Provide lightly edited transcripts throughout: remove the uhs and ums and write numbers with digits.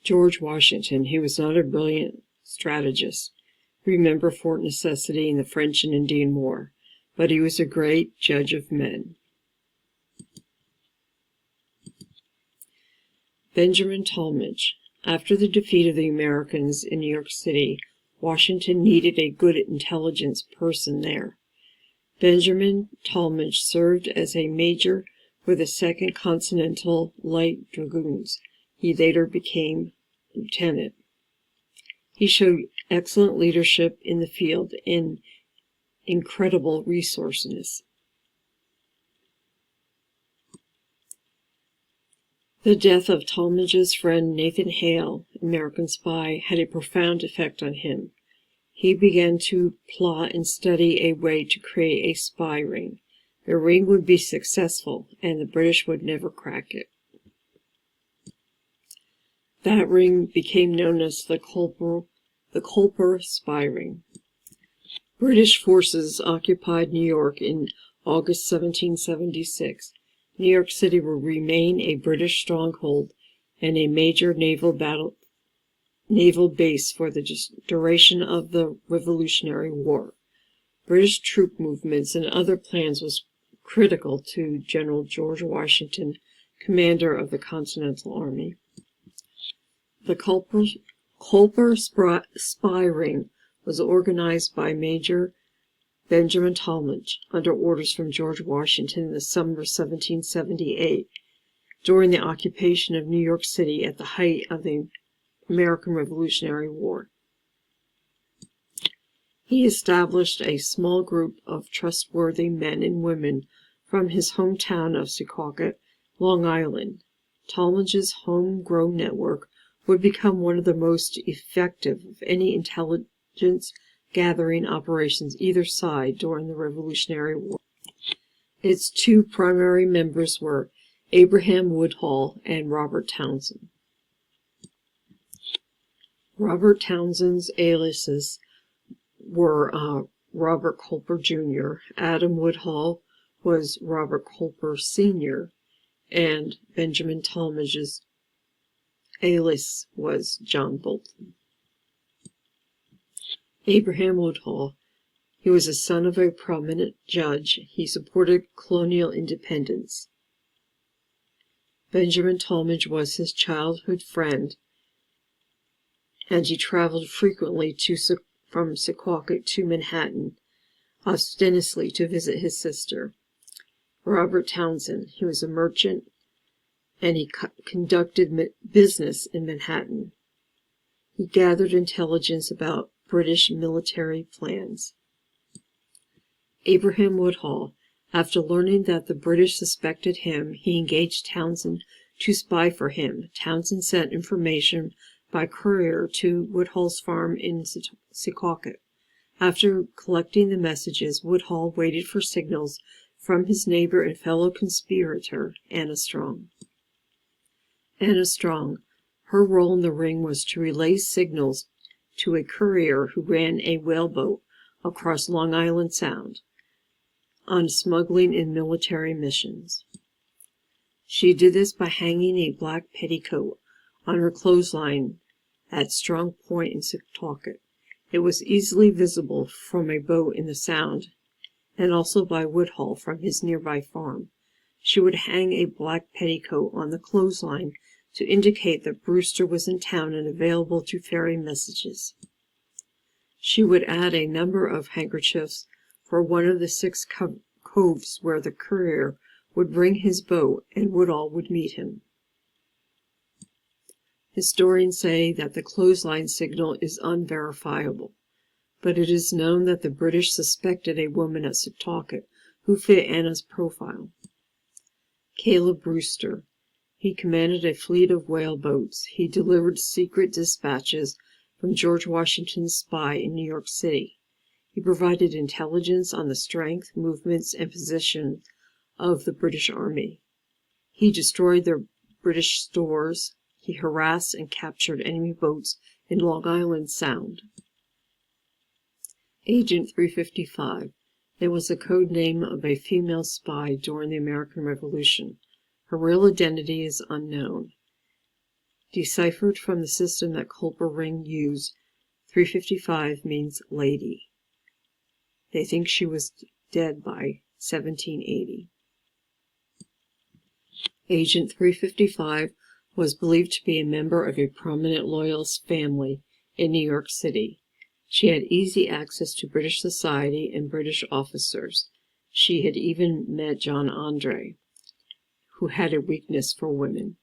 George Washington, he was not a brilliant strategist. Remember Fort Necessity in the French and Indian War, but he was a great judge of men. Benjamin Tallmadge. After the defeat of the Americans in New York City, Washington needed a good intelligence person there. Benjamin Tallmadge served as a major with the 2nd Continental Light Dragoons. He later became lieutenant. He showed excellent leadership in the field and incredible resourcefulness. The death of Tallmadge's friend Nathan Hale, American spy, had a profound effect on him. He began to plot and study a way to create a spy ring. The ring would be successful, and the British would never crack it. That ring became known as the Culper Spy Ring. British forces occupied New York in August 1776. New York City would remain a British stronghold and a major naval base for the duration of the Revolutionary War. British troop movements and other plans was critical to General George Washington, commander of the Continental Army. The Culper Spy Ring was organized by Major Benjamin Tallmadge under orders from George Washington in the summer of 1778, during the occupation of New York City at the height of the American Revolutionary War. He established a small group of trustworthy men and women from his hometown of Secaucus, Long Island. Tallmadge's homegrown network would become one of the most effective of any intelligence gathering operations either side during the Revolutionary War. Its two primary members were Abraham Woodhull and Robert Townsend. Robert Townsend's aliases were Robert Culper Jr., Adam Woodhull was Robert Culper Sr., and Benjamin Tallmadge's alias was John Bolton. Abraham Woodhull. He was a son of a prominent judge. He supported colonial independence. Benjamin Tallmadge was his childhood friend, and he traveled frequently from Secaucus to Manhattan, ostensibly to visit his sister. Robert Townsend. He was a merchant, and he conducted business in Manhattan. He gathered intelligence about British military plans. Abraham Woodhull. After learning that the British suspected him, he engaged Townsend to spy for him. Townsend sent information by courier to Woodhull's farm in Secaucus. After collecting the messages, Woodhull waited for signals from his neighbor and fellow conspirator, Anna Strong. Anna Strong. Her role in the ring was to relay signals to a courier who ran a whaleboat across Long Island Sound on smuggling and military missions. She did this by hanging a black petticoat on her clothesline at Strong Point in Secaucus. It was easily visible from a boat in the Sound, and also by Woodhull from his nearby farm. She would hang a black petticoat on the clothesline to indicate that Brewster was in town and available to ferry messages. She would add a number of handkerchiefs for one of the 6 coves where the courier would bring his boat and Woodhull would meet him. Historians say that the clothesline signal is unverifiable, but it is known that the British suspected a woman at Secaucus who fit Anna's profile. Caleb Brewster. He commanded a fleet of whaleboats. He delivered secret dispatches from George Washington's spy in New York City. He provided intelligence on the strength, movements, and position of the British Army. He destroyed their British stores. He harassed and captured enemy boats in Long Island Sound. Agent 355. It was a code name of a female spy during the American Revolution. Her real identity is unknown. Deciphered from the system that Culper Ring used, 355 means lady. They think she was dead by 1780. Agent 355 was believed to be a member of a prominent Loyalist family in New York City. She had easy access to British society and British officers. She had even met John Andre, who had a weakness for women.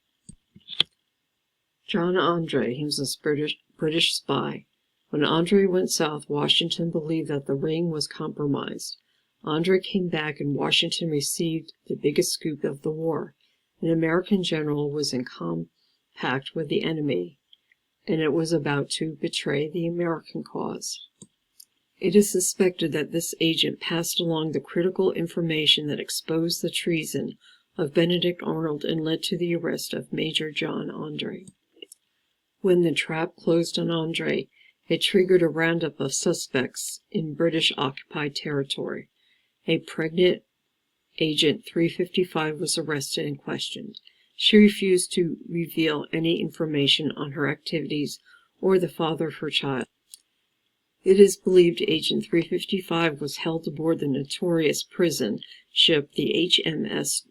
John Andre, he was a British spy. When Andre went south, Washington believed that the ring was compromised. Andre came back and Washington received the biggest scoop of the war. An American general was in compact with the enemy, and it was about to betray the American cause. It is suspected that this agent passed along the critical information that exposed the treason of Benedict Arnold and led to the arrest of Major John Andre. When the trap closed on Andre, it triggered a roundup of suspects in British-occupied territory. A pregnant Agent 355 was arrested and questioned. She refused to reveal any information on her activities or the father of her child. It is believed Agent 355 was held aboard the notorious prison ship, the HMS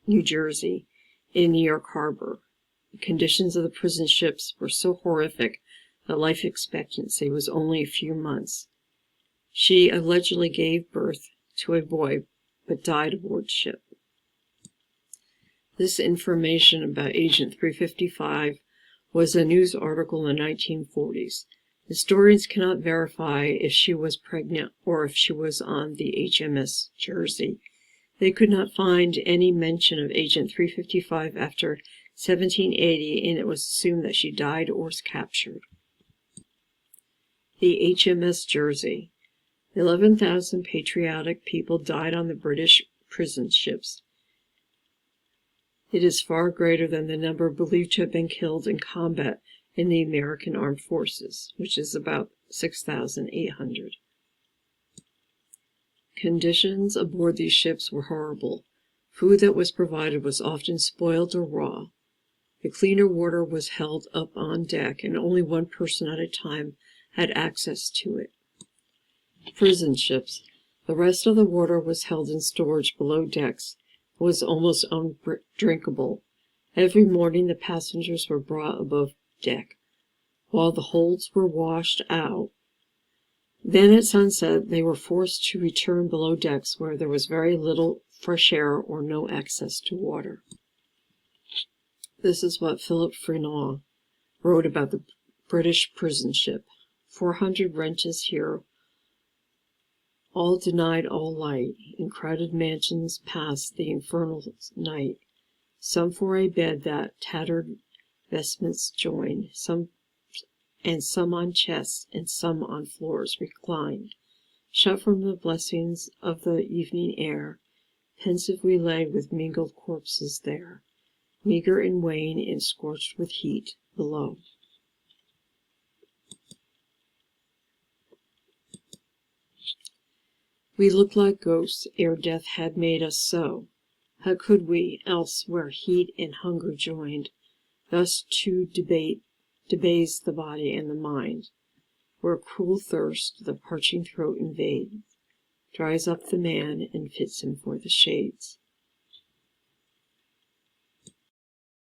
New Jersey, in New York Harbor. The conditions of the prison ships were so horrific that life expectancy was only a few months. She allegedly gave birth to a boy, but died aboard ship. This information about Agent 355 was a news article in the 1940s. Historians cannot verify if she was pregnant or if she was on the HMS Jersey. They could not find any mention of Agent 355 after 1780, and it was assumed that she died or was captured. The HMS Jersey. 11,000 patriotic people died on the British prison ships. It is far greater than the number believed to have been killed in combat in the American Armed Forces, which is about 6,800. Conditions aboard these ships were horrible. Food that was provided was often spoiled or raw. The cleaner water was held up on deck, and only one person at a time had access to it. Prison ships. The rest of the water was held in storage below decks. It was almost undrinkable. Every morning the passengers were brought above deck, while the holds were washed out. Then at sunset they were forced to return below decks, where there was very little fresh air or no access to water. This is what Philip Freneau wrote about the British prison ship. 400 wretches here, all denied all light, in crowded mansions passed the infernal night, some for a bed that tattered vestments joined, some on chests, and some on floors reclined. Shut from the blessings of the evening air, pensive we lay with mingled corpses there, meagre and wan and scorched with heat below. We looked like ghosts ere death had made us so. How could we, else where heat and hunger joined, thus to debase the body and the mind, where cruel thirst the parching throat invades, dries up the man and fits him for the shades.